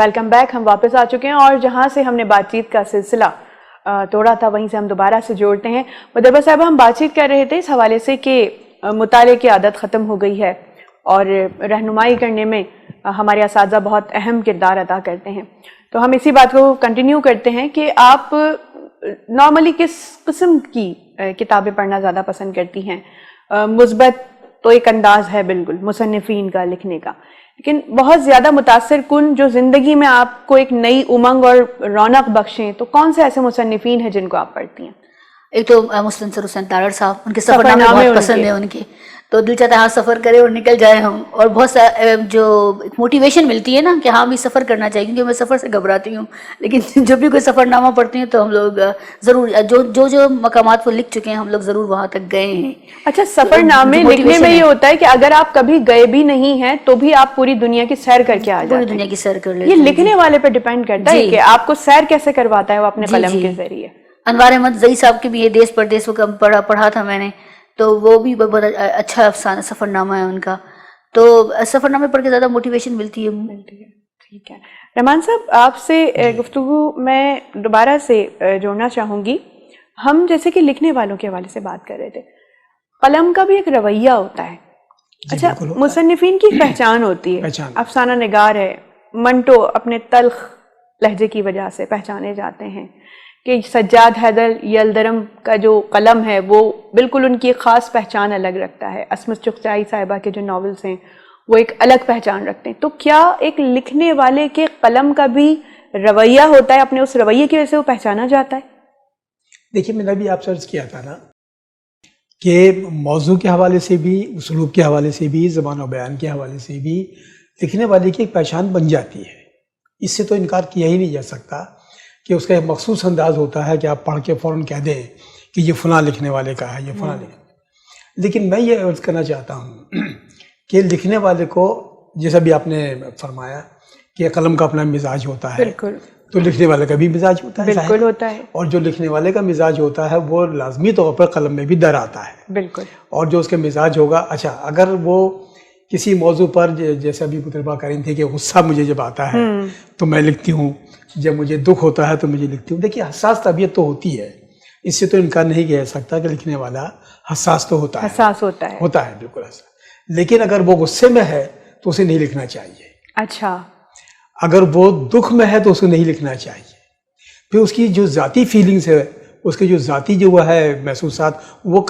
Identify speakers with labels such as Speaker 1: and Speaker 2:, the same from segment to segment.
Speaker 1: Welcome back. ہم واپس آ چکے ہیں اور جہاں سے ہم نے بات چیت کا سلسلہ توڑا تھا وہیں سے ہم دوبارہ سے جوڑتے ہیں. مدبر صاحب ہم بات چیت کر رہے تھے اس حوالے سے کہ مطالعے کی عادت ختم ہو گئی ہے اور رہنمائی کرنے میں ہمارے اساتذہ بہت اہم کردار ادا کرتے ہیں. تو ہم اسی بات کو کنٹینیو کرتے ہیں کہ آپ نارملی کس قسم کی کتابیں پڑھنا زیادہ پسند کرتی ہیں؟ مثبت تو ایک انداز ہے بالکل مصنفین کا لکھنے کا، لیکن بہت زیادہ متاثر کن جو زندگی میں آپ کو ایک نئی امنگ اور رونق بخشیں، تو کون سے ایسے مصنفین ہیں جن کو آپ پڑھتی ہیں؟
Speaker 2: ایک تو مستنصر حسین تارڑ صاحب، ان کے سفر نامے بہت پسند ہیں ان کے، تو دل چاہتا ہے ہاں سفر کرے اور نکل جائے ہم. اور بہت سا جو موٹیویشن ملتی ہے نا کہ ہاں بھی سفر کرنا چاہیے، کیونکہ میں سفر سے گھبراتی ہوں، لیکن جب بھی کوئی سفر نامہ پڑھتی ہوں تو ہم لوگ ضرور جو مقامات وہ لکھ چکے ہیں ہم لوگ ضرور وہاں تک گئے ہیں.
Speaker 1: اچھا، سفر نامے لکھنے میں یہ ہوتا ہے کہ اگر آپ کبھی گئے بھی نہیں ہیں تو بھی آپ پوری دنیا کی سیر کر کے آ جاتے ہیں.
Speaker 2: پوری دنیا کی سیر کر لیتے ہیں.
Speaker 1: یہ لکھنے والے پہ ڈیپینڈ کرتا ہے کہ آپ کو سیر کیسے کرواتا ہے وہ اپنے قلم کے ذریعے.
Speaker 2: انوار احمد زئی صاحب کی بھی یہ دیس پردیس کو پڑھا تھا میں نے، تو وہ بھی بہت اچھا افسانہ سفر نامہ ہے ان کا. تو سفر نامے پڑھ کے زیادہ موٹیویشن ملتی ہے.
Speaker 1: ٹھیک ہے رحمان صاحب، آپ سے گفتگو میں دوبارہ سے جوڑنا چاہوں گی. ہم جیسے کہ لکھنے والوں کے حوالے سے بات کر رہے تھے، قلم کا بھی ایک رویہ ہوتا ہے. اچھا، مصنفین کی پہچان ہوتی ہے، افسانہ نگار ہے، منٹو اپنے تلخ لہجے کی وجہ سے پہچانے جاتے ہیں، کہ سجاد حیدر یلدرم کا جو قلم ہے وہ بالکل ان کی ایک خاص پہچان الگ رکھتا ہے. عصمت چغچائی صاحبہ کے جو ناولز ہیں وہ ایک الگ پہچان رکھتے ہیں. تو کیا ایک لکھنے والے کے قلم کا بھی رویہ ہوتا ہے، اپنے اس رویے کی وجہ سے وہ پہچانا جاتا ہے؟
Speaker 3: دیکھیے، میں نے بھی آپ سے عرض کیا تھا نا کہ موضوع کے حوالے سے بھی، اسلوب کے حوالے سے بھی، زبان و بیان کے حوالے سے بھی لکھنے والے کی ایک پہچان بن جاتی ہے. اس سے تو انکار کیا ہی نہیں جا سکتا کہ اس کا ایک مخصوص انداز ہوتا ہے کہ آپ پڑھ کے فوراً کہہ دیں کہ یہ فلاں لکھنے والے کا ہے، یہ فلاں لکھنے. لیکن میں یہ عرض کرنا چاہتا ہوں کہ لکھنے والے کو، جیسا بھی آپ نے فرمایا کہ قلم کا اپنا مزاج ہوتا ہے،
Speaker 1: بالکل،
Speaker 3: تو لکھنے والے کا بھی مزاج ہوتا ہے،
Speaker 1: بالکل ہوتا ہے.
Speaker 3: اور جو لکھنے والے کا مزاج ہوتا ہے وہ لازمی طور پر قلم میں بھی در آتا ہے.
Speaker 1: بالکل.
Speaker 3: اور جو اس کے مزاج ہوگا، اچھا اگر وہ کسی موضوع پر، جیسا بھی مطلبہ کریں تھے کہ غصہ مجھے جب آتا ہے تو میں لکھتی ہوں، جب مجھے دکھ ہوتا ہے تو مجھے لکھتی ہوں. دیکھیے، حساس طبیعت تو ہوتی ہے، اس سے تو انکار نہیں کیا جا سکتا کہ لکھنے والا حساس تو ہوتا ہے،
Speaker 1: حساس ہوتا ہے
Speaker 3: بالکل حساس. لیکن اگر وہ غصے میں ہے تو اسے نہیں لکھنا چاہیے.
Speaker 1: اچھا،
Speaker 3: اگر وہ دکھ میں ہے تو اسے نہیں لکھنا چاہیے. پھر اس کی جو ذاتی فیلنگز ہے، اس کے جو ذاتی جو وہ ہے محسوسات، وہ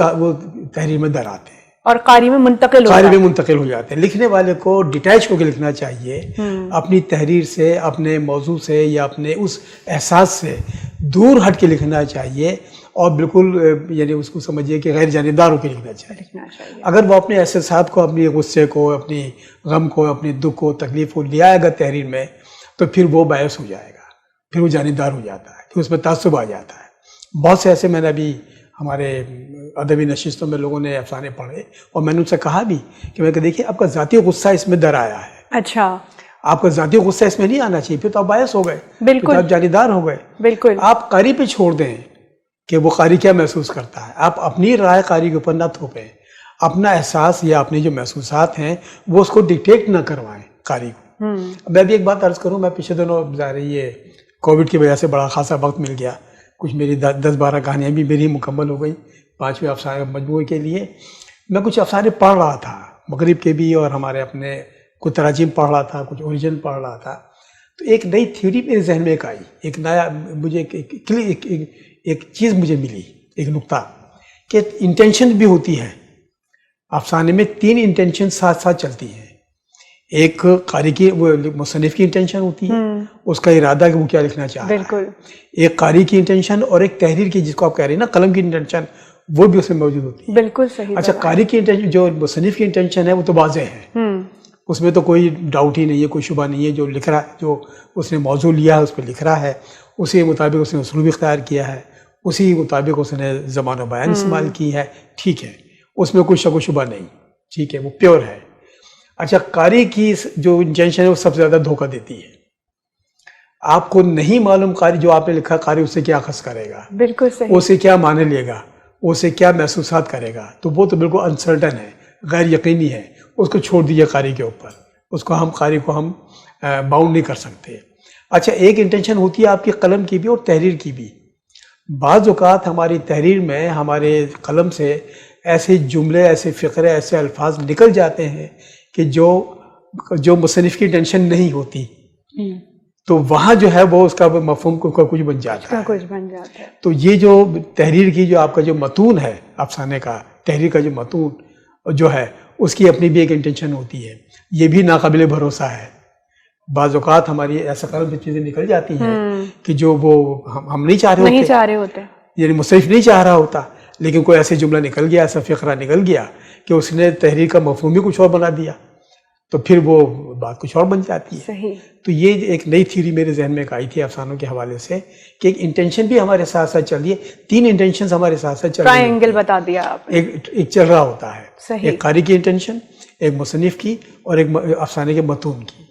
Speaker 3: تحریر میں در آتے ہیں
Speaker 1: اور قاری میں منتقل
Speaker 3: ہو جاتے ہیں. لکھنے والے کو ڈیٹیچ ہو کے لکھنا چاہیے، اپنی تحریر سے، اپنے موضوع سے یا اپنے اس احساس سے دور ہٹ کے لکھنا چاہیے، اور بالکل یعنی اس کو سمجھیے کہ غیر جانبدار ہو کے لکھنا چاہیے. اگر وہ اپنے احساسات کو، اپنی غصے کو، اپنی غم کو، اپنی دکھ کو، تکلیف کو لے آئے گا تحریر میں، تو پھر وہ باعث ہو جائے گا، پھر وہ جانبدار ہو جاتا ہے، پھر اس میں تعصب آ جاتا ہے. بہت سے ایسے میں نے ابھی ہمارے ادبی نشستوں میں لوگوں نے افسانے پڑھے، اور میں نے ان سے کہا بھی کہ میں کہ دیکھیے، آپ کا ذاتی غصہ اس میں در آیا ہے.
Speaker 1: اچھا،
Speaker 3: آپ کا ذاتی غصہ اس میں نہیں آنا چاہیے، پھر تو آپ باعث ہو گئے،
Speaker 1: بالکل،
Speaker 3: پھر تو آپ جانبدار ہو گئے.
Speaker 1: بالکل.
Speaker 3: آپ قاری پہ چھوڑ دیں کہ وہ قاری کیا محسوس کرتا ہے. آپ اپنی رائے قاری کے اوپر نہ تھوپیں، اپنا احساس یا اپنے جو محسوسات ہیں وہ اس کو ڈکٹیٹ نہ کروائیں قاری کو. میں بھی ایک بات عرض کروں، میں پچھلے دنوں ظاہر یہ کووڈ کی وجہ سے بڑا خاصا وقت مل گیا، کچھ میری 10-12 کہانیاں بھی میری مکمل ہو گئیں 5ویں افسانے مجموعے کے لیے. میں کچھ افسانے پڑھ رہا تھا، مغرب کے بھی، اور ہمارے اپنے کچھ تراجم پڑھ رہا تھا، کچھ اوریجن پڑھ رہا تھا. تو ایک نئی تھیوری میرے ذہن میں ایک آئی، ایک نیا مجھے ایک چیز مجھے ملی، ایک نقطہ، کہ انٹینشن بھی ہوتی ہے افسانے میں. 3 انٹینشن ساتھ ساتھ چلتی ہیں. ایک قاری کی، وہ مصنف کی انٹینشن ہوتی ہے، اس کا ارادہ کہ وہ کیا لکھنا چاہ رہا ہے. ایک قاری کی انٹینشن، اور ایک تحریر کی، جس کو آپ کہہ رہے ہیں نا قلم کی انٹینشن، وہ بھی اس میں موجود ہوتی ہے.
Speaker 1: بالکل صحیح.
Speaker 3: اچھا، قاری کی انٹینشن، جو مصنف کی انٹینشن ہے وہ تو واضح ہے، اس میں تو کوئی ڈاؤٹ ہی نہیں ہے، کوئی شبہ نہیں ہے. جو لکھ رہا ہے، جو اس نے موضوع لیا ہے اس پہ لکھ رہا ہے، اسی مطابق اس نے اسلوب اختیار کیا ہے، اسی مطابق اس نے زبان و بیان استعمال کی ہے. ٹھیک ہے، اس میں کوئی شک و شبہ نہیں، ٹھیک ہے، وہ پیور ہے. اچھا، قاری کی جو انٹینشن ہے وہ سب سے زیادہ دھوکہ دیتی ہے. آپ کو نہیں معلوم قاری جو آپ نے لکھا، قاری اس سے کیا اخذ کرے گا،
Speaker 1: بالکل صحیح،
Speaker 3: اسے کیا معنی لے گا، اسے کیا محسوسات کرے گا. تو وہ تو بالکل انسرٹن ہے، غیر یقینی ہے. اس کو چھوڑ دیجیے قاری کے اوپر، اس کو قاری کو ہم باؤنڈ نہیں کر سکتے. اچھا ایک انٹینشن ہوتی ہے آپ کی قلم کی بھی اور تحریر کی بھی. بعض اوقات ہماری تحریر میں ہمارے قلم سے ایسے جملے ایسے فقرے ایسے الفاظ نکل جاتے ہیں کہ جو مصنف کی ٹینشن نہیں ہوتی تو وہاں جو ہے وہ اس کا مفہوم کا کچھ بن جاتا ہے. تو یہ جو تحریر کی جو آپ کا جو متون ہے افسانے کا تحریر کا جو متون جو ہے اس کی اپنی بھی ایک انٹینشن ہوتی ہے. یہ بھی ناقابل بھروسہ ہے. بعض اوقات ہماری ایسا قلم سے چیزیں نکل جاتی ہیں کہ جو وہ ہم نہیں چاہ رہے ہوتے یعنی مصنف نہیں چاہ رہا ہوتا لیکن کوئی ایسے جملہ نکل گیا ایسا فقرہ نکل گیا کہ اس نے تحریر کا مفہوم بھی کچھ اور بنا دیا تو پھر وہ بات کچھ اور بن جاتی ہے.
Speaker 1: صحیح.
Speaker 3: تو یہ ایک نئی تھیوری میرے ذہن میں آئی تھی افسانوں کے حوالے سے کہ ایک انٹینشن بھی ہمارے ساتھ ساتھ چل رہی ہے. 3 انٹینشنز ہمارے ساتھ ساتھ چل رہی ہیں.
Speaker 1: ٹرائنگل بتا دیا آپ نے.
Speaker 3: ایک چل رہا ہوتا ہے.
Speaker 1: صحیح.
Speaker 3: ایک قاری کی انٹینشن, ایک مصنف کی, اور ایک افسانے کے متون کی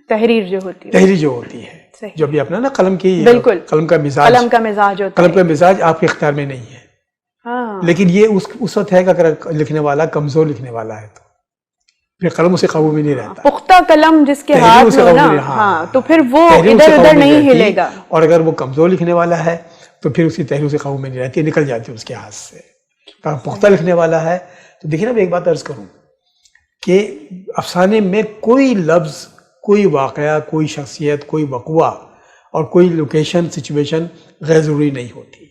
Speaker 1: تحریر جو ہوتی ہے
Speaker 3: جو بھی اپنا نا قلم کی
Speaker 1: بالکل
Speaker 3: قلم کا مزاج ہوتا ہے. قلم کا مزاج آپ کے اختیار میں نہیں ہے. لیکن یہ اس وقت ہے کہ اگر لکھنے والا کمزور لکھنے والا ہے تو پھر قلم اسے قابو میں نہیں رہتا.
Speaker 1: پختہ قلم جس کے ہاتھ میں نا ہاں تو پھر وہ ادھر ادھر نہیں ہلے گا.
Speaker 3: اور اگر وہ کمزور لکھنے والا ہے تو پھر اس کی تحریر اسے قابو میں نہیں رہتی, نکل جاتی ہے اس کے ہاتھ سے. پختہ لکھنے والا ہے تو دیکھیے نا میں ایک بات عرض کروں کہ افسانے میں کوئی لفظ, کوئی واقعہ, کوئی شخصیت, کوئی وقوع اور کوئی لوکیشن سچویشن غیر ضروری نہیں ہوتی.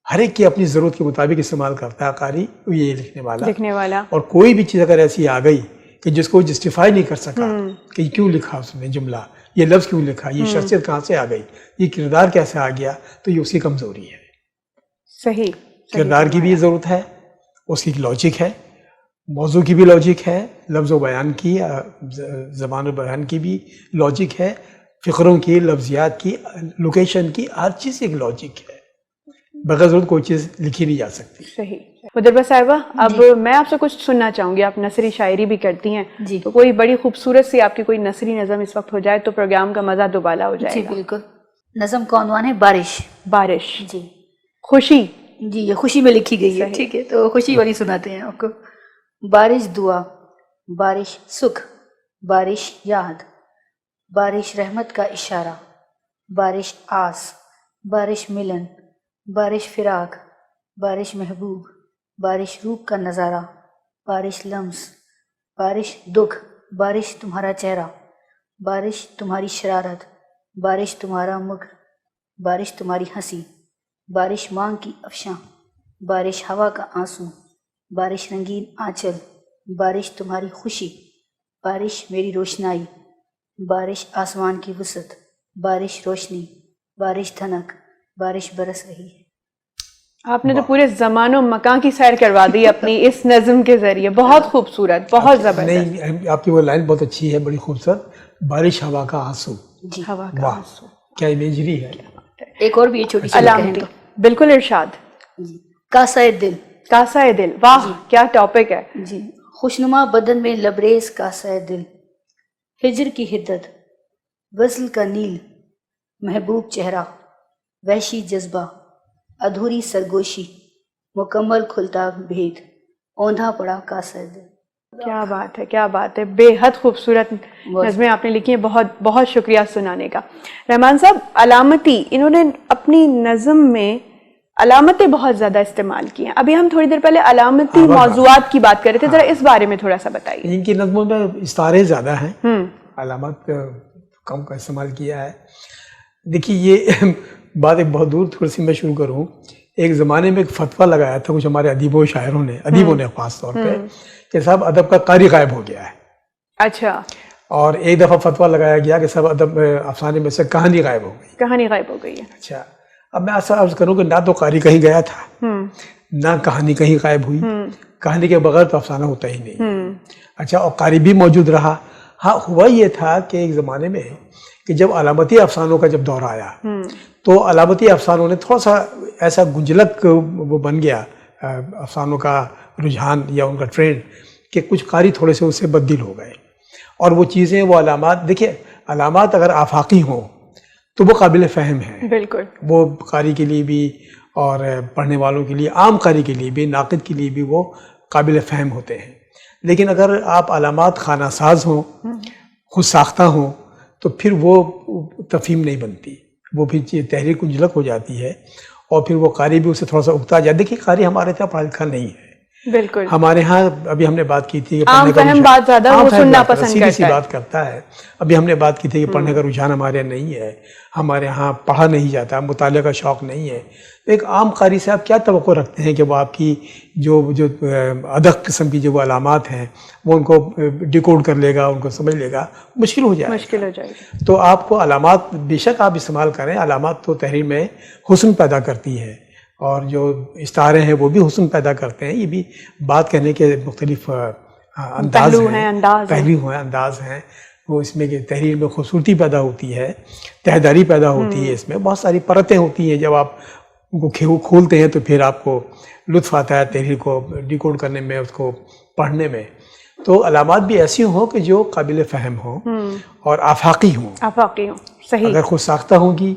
Speaker 3: ہر ایک کی اپنی ضرورت کے مطابق استعمال کرتا ہے قاری یہ لکھنے والا. اور کوئی بھی چیز اگر ایسی آ گئی کہ جس کو جسٹیفائی نہیں کر سکا کہ کیوں لکھا اس نے جملہ, یہ لفظ کیوں لکھا, یہ شخصیت کہاں سے آ گئی, یہ کردار کیسے آ گیا, تو یہ اس کی کمزوری ہے.
Speaker 1: صحیح.
Speaker 3: کردار کی بھی یہ ضرورت ہے, اس کی لاجک ہے, موضوع کی بھی لاجک ہے, لفظ و بیان کی زبان و بیان کی بھی لاجک ہے, فقروں کی, لفظیات کی, لوکیشن کی, ہر چیز ایک لاجک ہے. بغیر ضرورت کوئی چیز لکھی نہیں جا سکتی.
Speaker 1: صحیح. مدربہ صاحبہ اب میں آپ سے کچھ سننا چاہوں گی. آپ نثری شاعری بھی کرتی ہیں
Speaker 2: جی.
Speaker 1: تو کوئی بڑی خوبصورت سی آپ کی کوئی نثری نظم اس وقت ہو جائے تو پروگرام کا مزہ دوبالا ہو جائے
Speaker 2: جی
Speaker 1: گا.
Speaker 2: بالکل. نظم کا عنوان ہے بارش.
Speaker 1: بارش.
Speaker 2: جی.
Speaker 1: خوشی.
Speaker 2: جی یہ خوشی میں لکھی گئی ہے. ٹھیک ہے تو خوشی والی سناتے ہیں آپ کو. بارش دعا, بارش سکھ, بارش یاد, بارش رحمت کا اشارہ, بارش آس, بارش ملن, بارش فراق, بارش محبوب, بارش روح کا نظارہ, بارش لمس, بارش دکھ, بارش تمہارا چہرہ, بارش تمہاری شرارت, بارش تمہارا مکر, بارش تمہاری ہنسی, بارش مانگ کی افشاں, بارش ہوا کا آنسو, بارش رنگین آنچل, بارش تمہاری خوشی, بارش میری روشنائی, بارش آسمان کی وسعت, بارش روشنی, بارش دھنک, بارش برس رہی ہے.
Speaker 1: آپ نے تو پورے زمان و مکان کی سیر کروا دی اپنی اس نظم کے ذریعے. بہت خوبصورت, بہت زبردست.
Speaker 3: نہیں آپ کی وہ لائن بہت اچھی ہے, بڑی خوبصورت. بارش ہوا کا آنسو.
Speaker 2: جی
Speaker 1: ہوا کا آنسو.
Speaker 3: کیا امیجری ہے.
Speaker 2: ایک اور بھی یہ چھوٹی سی
Speaker 1: علامتی. بالکل ارشاد.
Speaker 2: جی. کاسہ دل.
Speaker 1: کاسہ دل. واہ کیا ٹاپک ہے.
Speaker 2: جی. خوشنما بدن میں لبریز کاسہ دل, ہجر کی حدت, غزل کا نیل, محبوب چہرہ, وحشی جذبہ, ادھوری سرگوشی, مکمل کھلتا بھید, اوندھا پڑا کاسہ دل.
Speaker 1: کیا بات ہے, کیا بات ہے. بے حد خوبصورت نظمیں آپ نے لکھی ہیں. بہت بہت شکریہ سنانے کا. رحمان صاحب علامتی, انہوں نے اپنی نظم میں علامتیں بہت زیادہ استعمال کی ہیں. ابھی ہم تھوڑی دیر پہلے علامتی موضوعات کی بات کر رہے تھے, ذرا اس بارے میں تھوڑا سا بتائیے.
Speaker 3: ان کی نظموں میں استعارے زیادہ ہیں, علامات کم کا استعمال کیا ہے. دیکھیے یہ بات ایک بہت دور تھوڑی سی میں شروع کروں. ایک زمانے میں ایک فتویٰ لگایا تھا کچھ ہمارے ادیبوں و شاعروں نے, ادیبوں نے خاص طور پہ, کہ صاحب ادب کا قاری غائب ہو گیا ہے.
Speaker 1: اچھا.
Speaker 3: اور ایک دفعہ فتویٰ لگایا گیا کہ صاحب ادب افسانے میں سے کہانی غائب ہو گئی.
Speaker 1: کہانی غائب ہو گئی ہے.
Speaker 3: اچھا. اب میں ایسا عرض کروں کہ نہ تو قاری کہیں گیا تھا, نہ کہانی کہیں غائب ہوئی. کہانی کے بغیر تو افسانہ ہوتا ہی نہیں. اچھا. اور قاری بھی موجود رہا. ہاں ہوا یہ تھا کہ ایک زمانے میں کہ جب علامتی افسانوں کا جب دور آیا تو علامتی افسانوں نے تھوڑا سا ایسا گنجلک وہ بن گیا افسانوں کا رجحان یا ان کا ٹرینڈ, کہ کچھ قاری تھوڑے سے اس سے بددل ہو گئے. اور وہ چیزیں, وہ علامات, دیکھیں علامات اگر آفاقی ہوں تو وہ قابل فہم ہیں.
Speaker 1: بالکل.
Speaker 3: وہ قاری کے لیے بھی اور پڑھنے والوں کے لیے, عام قاری کے لیے بھی, ناقد کے لیے بھی وہ قابل فہم ہوتے ہیں. لیکن اگر آپ علامات خانہ ساز ہوں, خود ساختہ ہوں, تو پھر وہ تفہیم نہیں بنتی، وہ پھر تحریر کنجلک ہو جاتی ہے، اور پھر وہ قاری بھی اسے تھوڑا سا اکتا جاتا ہے. دیکھیے قاری ہمارے اتنا پڑھا لکھا نہیں ہے.
Speaker 1: بالکل
Speaker 3: ہمارے ہاں ابھی ہم نے بات کی تھی کہ
Speaker 1: عام فہم بات زیادہ وہ سننا پسند
Speaker 3: سیدھی سی
Speaker 1: کرتا ہے.
Speaker 3: بات کرتا ہے. ابھی ہم نے بات کی تھی کہ پڑھنے کا رجحان ہمارے یہاں نہیں ہے، ہمارے ہاں پڑھا نہیں جاتا، مطالعہ کا شوق نہیں ہے. ایک عام قاری سے آپ کیا توقع رکھتے ہیں کہ وہ آپ کی جو ادق قسم کی جو وہ علامات ہیں وہ ان کو ڈیکوڈ کر لے گا، ان کو سمجھ لے گا؟ مشکل ہو جائے گا.
Speaker 1: مشکل ہو جائے گی.
Speaker 3: تو آپ کو علامات بے شک آپ استعمال کریں، علامات تو تحریر میں حسن پیدا کرتی ہے، اور جو استعارے ہیں وہ بھی حسن پیدا کرتے ہیں. یہ بھی بات کہنے کے مختلف انداز ہیں، پہلو ہیں، انداز ہیں. وہ اس میں کہ تحریر میں خوبصورتی پیدا ہوتی ہے، تہذاری پیدا ہوتی ہے، اس میں بہت ساری پرتیں ہوتی ہیں. جب آپ ان کو کھولتے ہیں تو پھر آپ کو لطف آتا ہے تحریر کو ڈیکوڈ کرنے میں، اس کو پڑھنے میں. تو علامات بھی ایسی ہوں کہ جو قابل فہم ہوں اور آفاقی ہوں.
Speaker 1: آفاقی ہوں، صحیح.
Speaker 3: اگر خود ساختہ ہوں گی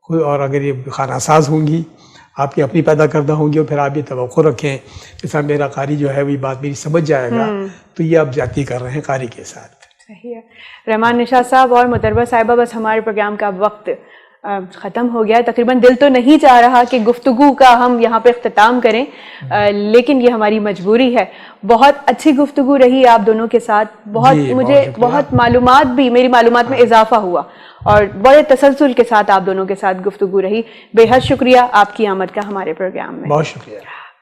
Speaker 3: اور اگر یہ خانہ ساز ہوں گی، آپ کی اپنی پیدا کردہ ہوں گی، اور پھر آپ یہ توقع رکھیں کہ صاحب میرا قاری جو ہے وہ بات میری سمجھ جائے گا، تو یہ آپ زیادتی کر رہے ہیں قاری کے ساتھ.
Speaker 1: صحیح ہے. رحمان نشاط صاحب اور مطربہ صاحبہ، بس ہمارے پروگرام کا وقت ختم ہو گیا ہے تقریباً. دل تو نہیں چاہ رہا کہ گفتگو کا ہم یہاں پہ اختتام کریں، لیکن یہ ہماری مجبوری ہے. بہت اچھی گفتگو رہی آپ دونوں کے ساتھ. مجھے بہت معلومات بھی، میری معلومات میں اضافہ ہوا، اور بڑے تسلسل کے ساتھ آپ دونوں کے ساتھ گفتگو رہی. بے حد شکریہ آپ کی آمد کا ہمارے پروگرام میں.
Speaker 3: بہت شکریہ.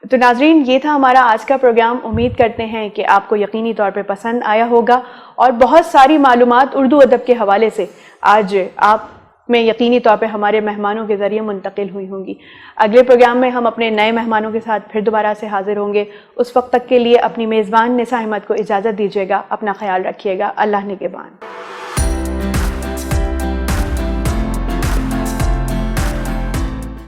Speaker 1: تو ناظرین، یہ تھا ہمارا آج کا پروگرام. امید کرتے ہیں کہ آپ کو یقینی طور پہ پسند آیا ہوگا، اور بہت ساری معلومات اردو ادب کے حوالے سے آج آپ میں یقینی طور پہ ہمارے مہمانوں کے ذریعے منتقل ہوئی ہوں گی. اگلے پروگرام میں ہم اپنے نئے مہمانوں کے ساتھ پھر دوبارہ سے حاضر ہوں گے. اس وقت تک کے لیے اپنی میزبان نساء احمد کو اجازت دیجیے گا. اپنا خیال رکھیے گا. اللہ نگہبان.